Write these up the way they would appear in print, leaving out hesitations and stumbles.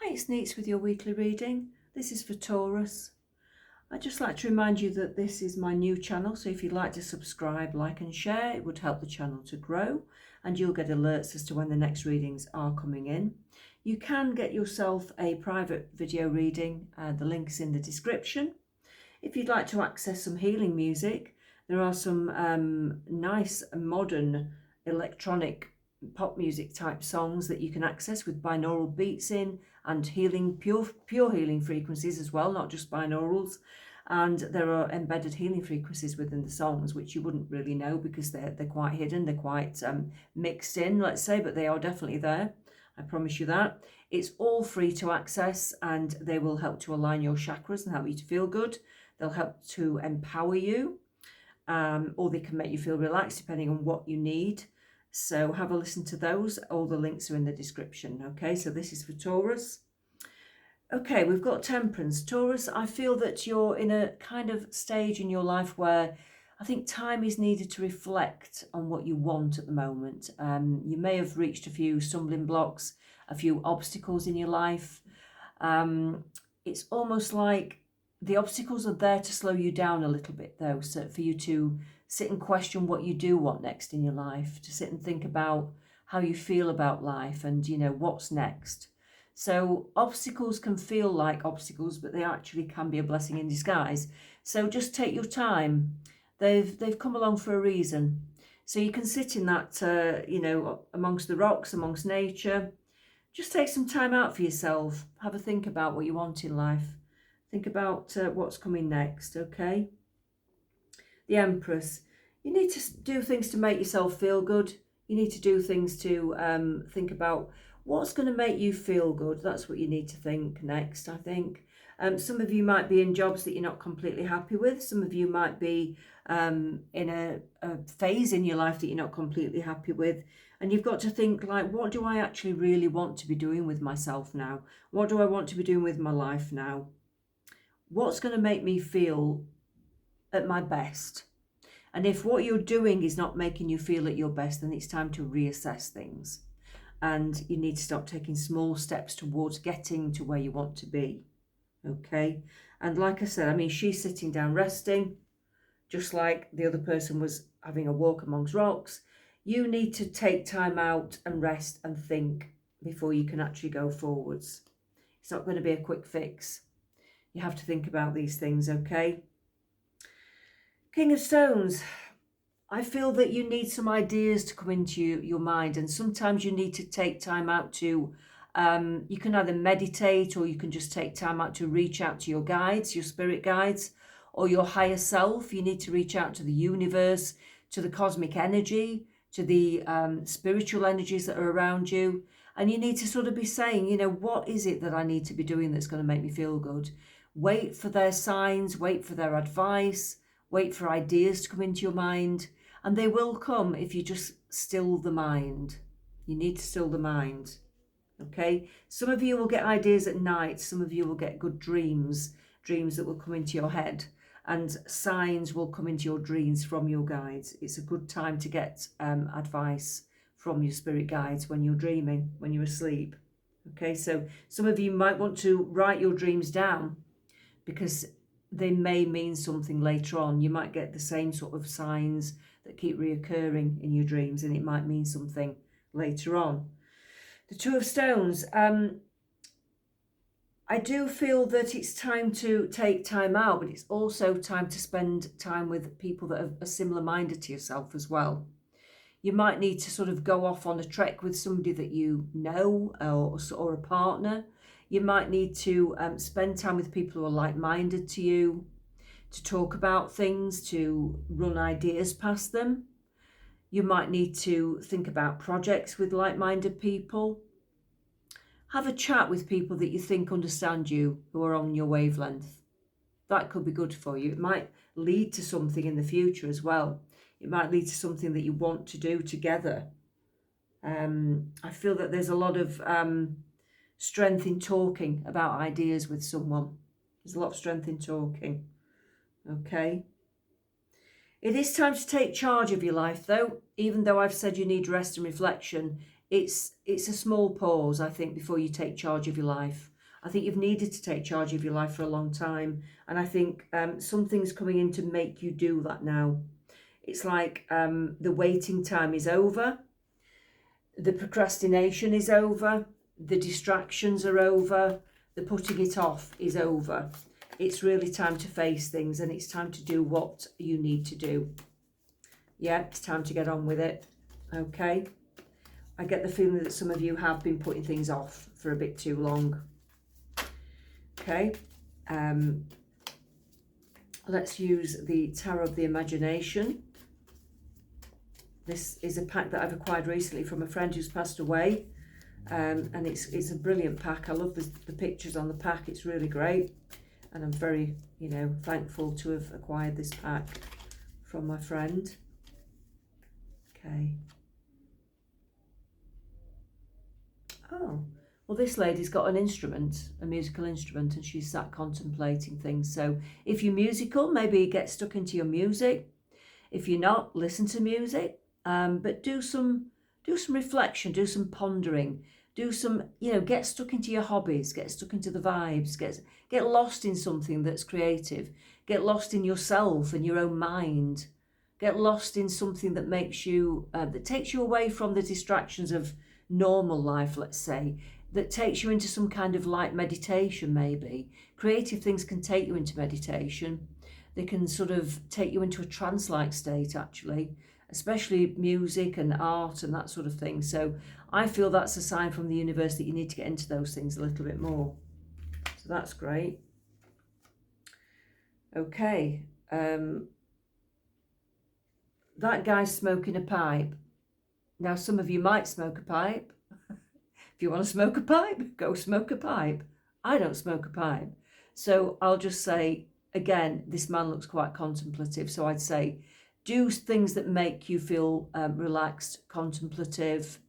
Hi, it's Neets with your weekly reading. This is for Taurus. I'd just like to remind you that this is my new channel, so if you'd like to subscribe, like and share, it would help the channel to grow and you'll get alerts as to when the next readings are coming in. You can get yourself a private video reading, the link's in the description. If you'd like to access some healing music, there are some nice modern electronic pop music type songs that you can access with binaural beats in and healing, pure healing frequencies as well, not just binaurals. And there are embedded healing frequencies within the songs, which you wouldn't really know because they're quite hidden, they're quite mixed in, let's say, but they are definitely there. I promise you that. It's all free to access and they will help to align your chakras and help you to feel good. They'll help to empower you, or they can make you feel relaxed depending on what you need. So have a listen to those. All the links are in the description. Okay, so this is for Taurus. Okay, we've got Temperance. Taurus, I feel that you're in a kind of stage in your life where I think time is needed to reflect on what you want at the moment. You may have reached a few stumbling blocks, a few obstacles in your life. It's almost like the obstacles are there to slow you down a little bit though, so for you to sit and question what you do want next in your life, to sit and think about how you feel about life and, you know, what's next. So obstacles can feel like obstacles, but they actually can be a blessing in disguise. So just take your time. They've come along for a reason. So you can sit in that, you know, amongst the rocks, amongst nature. Just take some time out for yourself. Have a think about what you want in life. Think about what's coming next, okay? The Empress. You need to do things to make yourself feel good. You need to do things to think about what's going to make you feel good. That's what you need to think next, I think. Some of you might be in jobs that you're not completely happy with. Some of you might be in a phase in your life that you're not completely happy with. And you've got to think, like, what do I actually really want to be doing with myself now? What do I want to be doing with my life now? What's going to make me feel at my best? And if what you're doing is not making you feel at your best, then it's time to reassess things. And you need to start taking small steps towards getting to where you want to be. Okay? And like I said, I mean, she's sitting down resting, just like the other person was having a walk amongst rocks. You need to take time out and rest and think before you can actually go forwards. It's not going to be a quick fix. You have to think about these things, okay? King of Stones. I feel that you need some ideas to come into your mind, and sometimes you need to take time out to, you can either meditate or you can just take time out to reach out to your guides, your spirit guides, or your higher self. You need to reach out to the universe, to the cosmic energy, to the spiritual energies that are around you. And you need to sort of be saying, you know, what is it that I need to be doing that's going to make me feel good? Wait for their signs, wait for their advice, wait for ideas to come into your mind. And they will come if you just still the mind. You need to still the mind. Okay? Some of you will get ideas at night. Some of you will get good dreams, dreams that will come into your head. And signs will come into your dreams from your guides. It's a good time to get advice from your spirit guides when you're dreaming, when you're asleep. Okay, so some of you might want to write your dreams down because they may mean something later on. You might get the same sort of signs that keep reoccurring in your dreams, and it might mean something later on. The Two of Stones. I do feel that it's time to take time out, but it's also time to spend time with people that are similar minded to yourself as well. You might need to sort of go off on a trek with somebody that you know, or a partner. You might need to spend time with people who are like-minded to you, to talk about things, to run ideas past them. You might need to think about projects with like-minded people. Have a chat with people that you think understand you, who are on your wavelength. That could be good for you. It might lead to something in the future as well. It might lead to something that you want to do together. I feel that there's a lot of strength in talking about ideas with someone. There's a lot of strength in talking. Okay. It is time to take charge of your life though. Even though I've said you need rest and reflection, it's a small pause, I think, before you take charge of your life. I think you've needed to take charge of your life for a long time, and I think something's coming in to make you do that now. It's like the waiting time is over, the procrastination is over, the distractions are over, the putting it off is over. It's really time to face things, and it's time to do what you need to do. Yeah, it's time to get on with it. Okay. I get the feeling that some of you have been putting things off for a bit too long. Okay. Let's use the Tarot of the Imagination. This is a pack that I've acquired recently from a friend who's passed away. And it's a brilliant pack. I love the pictures on the pack. It's really great. And I'm very, thankful to have acquired this pack from my friend. Okay. Oh, well, this lady's got an instrument, a musical instrument, and she's sat contemplating things. So if you're musical, maybe get stuck into your music. If you're not, listen to music. But do some reflection, do some pondering, do some, get stuck into your hobbies, get stuck into the vibes, get lost in something that's creative, get lost in yourself and your own mind, get lost in something that makes you, that takes you away from the distractions of normal life, let's say, that takes you into some kind of light meditation maybe. Creative things can take you into meditation. They can sort of take you into a trance-like state, actually, especially music and art and that sort of thing. So I feel that's a sign from the universe that you need to get into those things a little bit more. So that's great. Okay. That guy's smoking a pipe. Now, some of you might smoke a pipe. If you want to smoke a pipe, go smoke a pipe. I don't smoke a pipe. So I'll just say, again, this man looks quite contemplative. So I'd say, do things that make you feel relaxed, contemplative.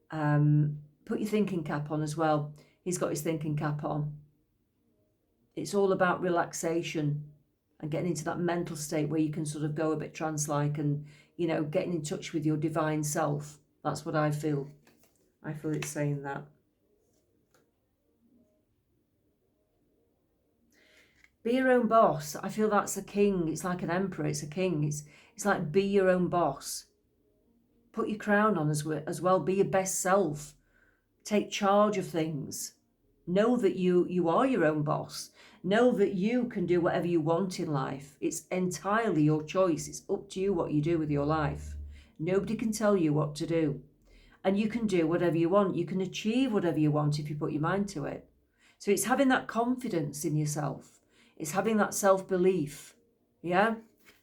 Put your thinking cap on as well. He's got his thinking cap on. It's all about relaxation and getting into that mental state where you can sort of go a bit trance-like and, getting in touch with your divine self. That's what I feel. I feel it's saying that. Be your own boss. I feel that's a king. It's like an emperor. It's a king. It's like be your own boss. Put your crown on as well. Be your best self. Take charge of things. Know that you are your own boss. Know that you can do whatever you want in life. It's entirely your choice. It's up to you what you do with your life. Nobody can tell you what to do. And you can do whatever you want. You can achieve whatever you want if you put your mind to it. So it's having that confidence in yourself. It's having that self-belief. Yeah?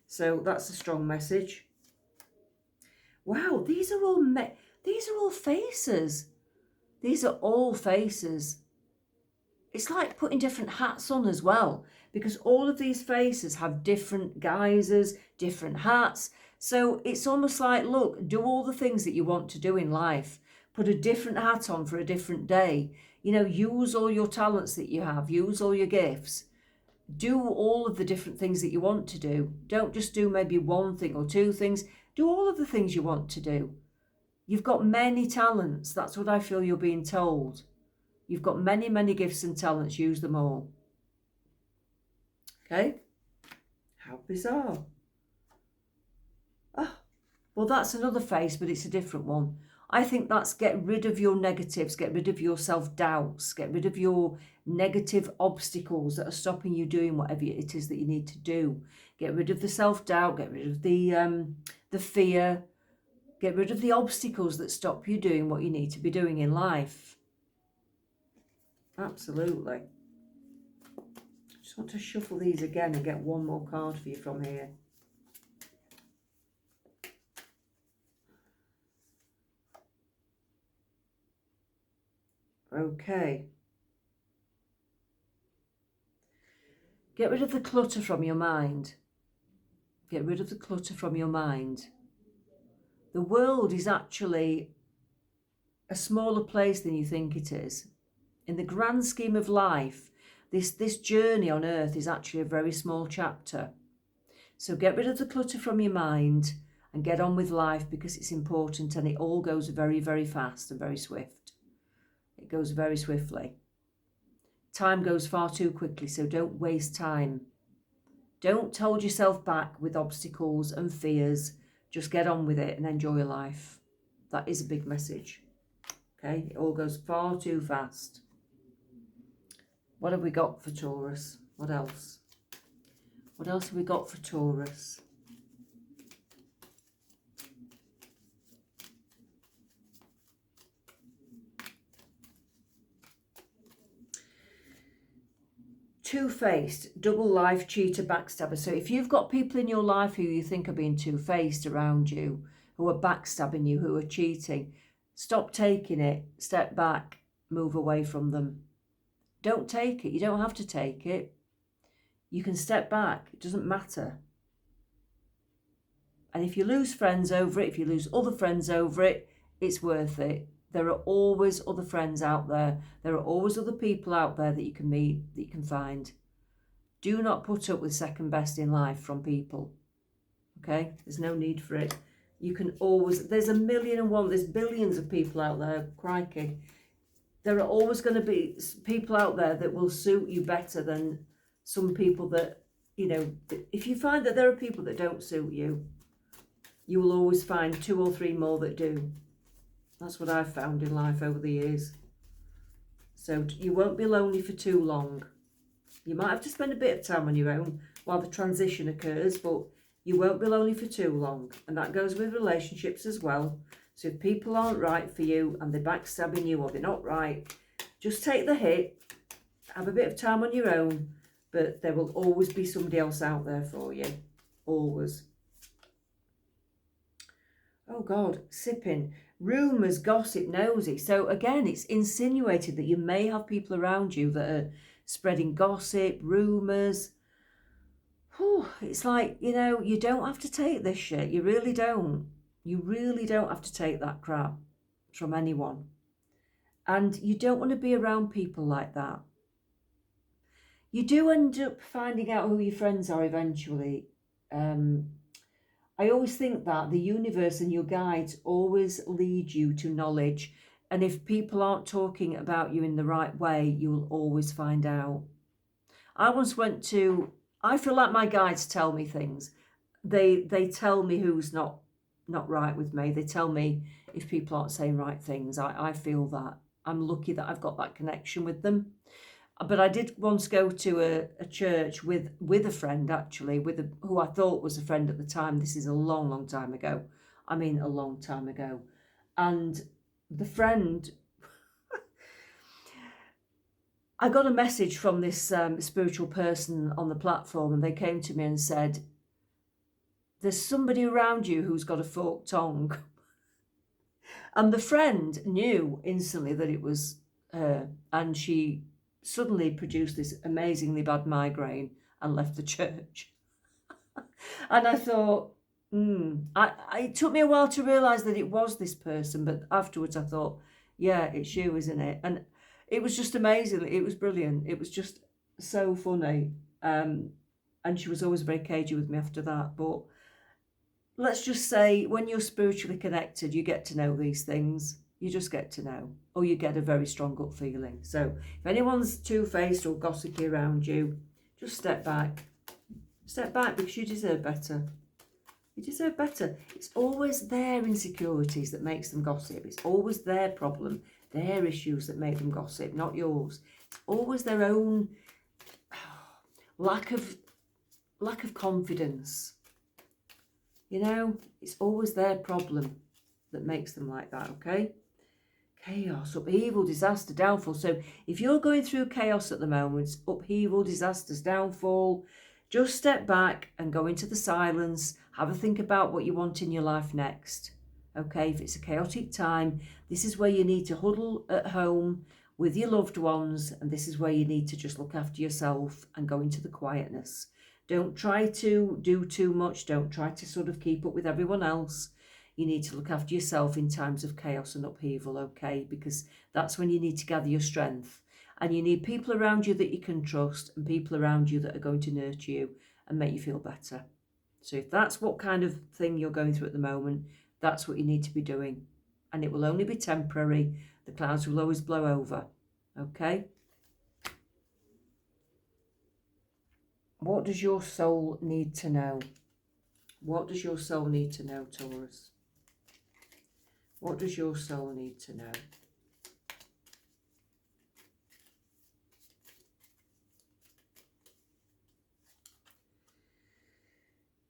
So that's a strong message. Wow, these are all faces. These are all faces. It's like putting different hats on as well, because all of these faces have different guises, different hats. So it's almost like, look, do all the things that you want to do in life. Put a different hat on for a different day. Use all your talents that you have. Use all your gifts. Do all of the different things that you want to do. Don't just do maybe one thing or two things. Do all of the things you want to do. You've got many talents. That's what I feel you're being told. You've got many, many gifts and talents. Use them all. Okay? How bizarre. Oh, well, that's another face, but it's a different one. I think that's get rid of your negatives, get rid of your self-doubts, get rid of your negative obstacles that are stopping you doing whatever it is that you need to do. Get rid of the self-doubt, get rid of the fear, get rid of the obstacles that stop you doing what you need to be doing in life. Absolutely. Just want to shuffle these again and get one more card for you from here. Okay. Get rid of the clutter from your mind. Get rid of the clutter from your mind. The world is actually a smaller place than you think it is. In the grand scheme of life, this journey on earth is actually a very small chapter. So get rid of the clutter from your mind and get on with life, because it's important, and it all goes very, very fast and very swift. It goes very swiftly. Time goes far too quickly, so don't waste time. Don't hold yourself back with obstacles and fears. Just get on with it and enjoy life. That is a big message. Okay, it all goes far too fast. What have we got for Taurus? What else? What else have we got for Taurus? Two-faced, double life, cheater, backstabber. So if you've got people in your life who you think are being two-faced around you, who are backstabbing you, who are cheating, stop taking it, step back, move away from them. Don't take it. You don't have to take it. You can step back. It doesn't matter. And if you lose friends over it, if you lose other friends over it, it's worth it. There are always other friends out there. There are always other people out there that you can meet, that you can find. Do not put up with second best in life from people. Okay? There's no need for it. You can always, there's a million and one, there's billions of people out there, crikey. There are always going to be people out there that will suit you better than some people that, you know, if you find that there are people that don't suit you, you will always find 2 or 3 more that do. That's what I've found in life over the years. So you won't be lonely for too long. You might have to spend a bit of time on your own while the transition occurs, but you won't be lonely for too long. And that goes with relationships as well. So if people aren't right for you and they're backstabbing you or they're not right, just take the hit, have a bit of time on your own, but there will always be somebody else out there for you. Always. Oh God, sipping. Rumours, gossip, nosy. So again, it's insinuated that you may have people around you that are spreading gossip, rumours. It's like, you know, you don't have to take this shit. You really don't. You really don't have to take that crap from anyone. And you don't want to be around people like that. You do end up finding out who your friends are eventually. I always think that the universe and your guides always lead you to knowledge. And if people aren't talking about you in the right way, you'll always find out. I feel like my guides tell me things. They tell me who's not right with me. They tell me if people aren't saying right things. I feel that. I'm lucky that I've got that connection with them. But I did once go to a church with a friend, actually, who I thought was a friend at the time. This is a long, long time ago. I mean, a long time ago. And the friend, I got a message from this spiritual person on the platform, and they came to me and said, there's somebody around you who's got a forked tongue. And the friend knew instantly that it was her, and she suddenly produced this amazingly bad migraine and left the church. And I thought, it took me a while to realise that it was this person, but afterwards I thought, yeah, it's you, isn't it? And it was just amazing. It was brilliant. It was just so funny. And she was always very cagey with me after that. But let's just say, when you're spiritually connected, you get to know these things. You just get to know, or you get a very strong gut feeling. So if anyone's two-faced or gossipy around you, just step back. Step back, because you deserve better. You deserve better. It's always their insecurities that makes them gossip. It's always their problem, their issues that make them gossip, not yours. It's always their own lack of confidence. You know, it's always their problem that makes them like that, okay? Chaos, upheaval, disaster, downfall. So if you're going through chaos at the moment, upheaval, disasters, downfall, just step back and go into the silence. Have a think about what you want in your life next. Okay, if it's a chaotic time, this is where you need to huddle at home with your loved ones, and this is where you need to just look after yourself and go into the quietness. Don't try to do too much. Don't try to sort of keep up with everyone else. You need to look after yourself in times of chaos and upheaval, okay? Because that's when you need to gather your strength. And you need people around you that you can trust, and people around you that are going to nurture you and make you feel better. So if that's what kind of thing you're going through at the moment, that's what you need to be doing. And it will only be temporary. The clouds will always blow over. Okay? What does your soul need to know? What does your soul need to know, Taurus? What does your soul need to know?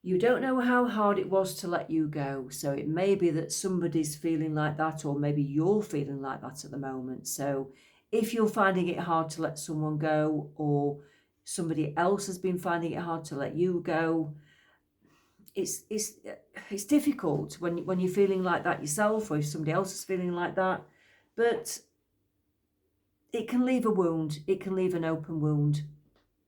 You don't know how hard it was to let you go. So it may be that somebody's feeling like that, or maybe you're feeling like that at the moment. So if you're finding it hard to let someone go, or somebody else has been finding it hard to let you go, it's difficult when you're feeling like that yourself, or if somebody else is feeling like that. But it can leave a wound. It can leave an open wound.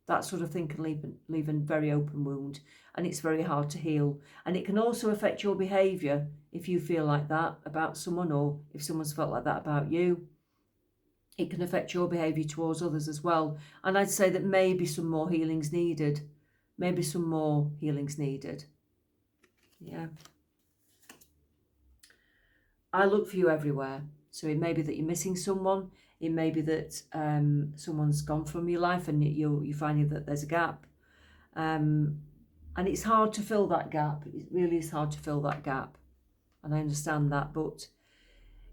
That sort of thing can leave a very open wound, and it's very hard to heal. And it can also affect your behaviour if you feel like that about someone, or if someone's felt like that about you. It can affect your behaviour towards others as well. And I'd say that maybe some more healing's needed. Maybe some more healing's needed. Yeah. I look for you everywhere. So it may be that you're missing someone. It may be that someone's gone from your life and you're finding that there's a gap. And it's hard to fill that gap. It really is hard to fill that gap. And I understand that. But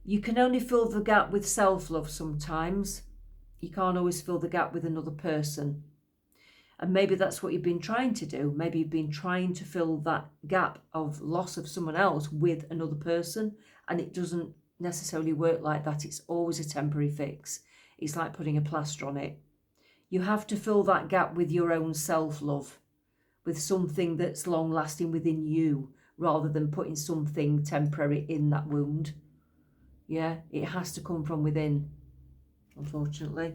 you can only fill the gap with self-love sometimes. You can't always fill the gap with another person. And maybe that's what you've been trying to do. Maybe you've been trying to fill that gap of loss of someone else with another person. And it doesn't necessarily work like that. It's always a temporary fix. It's like putting a plaster on it. You have to fill that gap with your own self-love, with something that's long-lasting within you, rather than putting something temporary in that wound. Yeah, it has to come from within, unfortunately.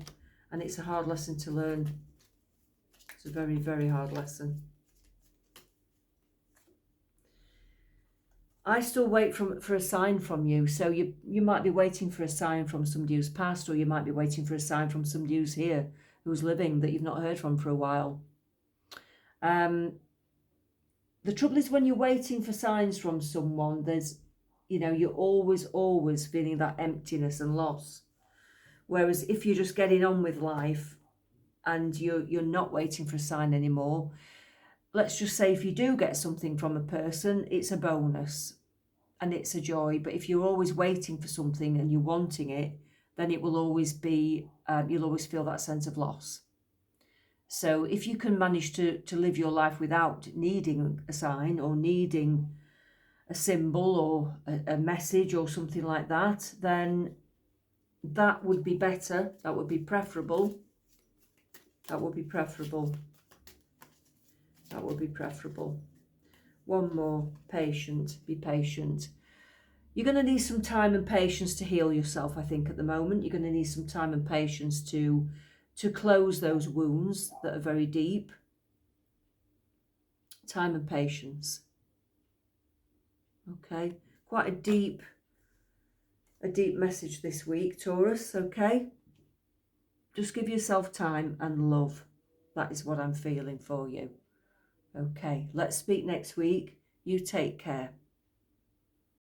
And it's a hard lesson to learn. It's a very, very hard lesson. I still wait for a sign from you. So you might be waiting for a sign from somebody who's passed, or you might be waiting for a sign from somebody who's here, who's living, that you've not heard from for a while. The trouble is, when you're waiting for signs from someone, you're always feeling that emptiness and loss. Whereas if you're just getting on with life and you're not waiting for a sign anymore, let's just say if you do get something from a person, it's a bonus and it's a joy. But if you're always waiting for something and you're wanting it, then it will always be, you'll always feel that sense of loss. So if you can manage to live your life without needing a sign, or needing a symbol, or a message or something like that, then that would be better. That would be preferable. That would be preferable. That would be preferable. One more. Patient. Be patient. You're going to need some time and patience to heal yourself, I think, at the moment. You're going to need some time and patience to close those wounds that are very deep. Time and patience. Okay. Quite a deep message this week, Taurus. Okay. Just give yourself time and love. That is what I'm feeling for you. Okay, let's speak next week. You take care.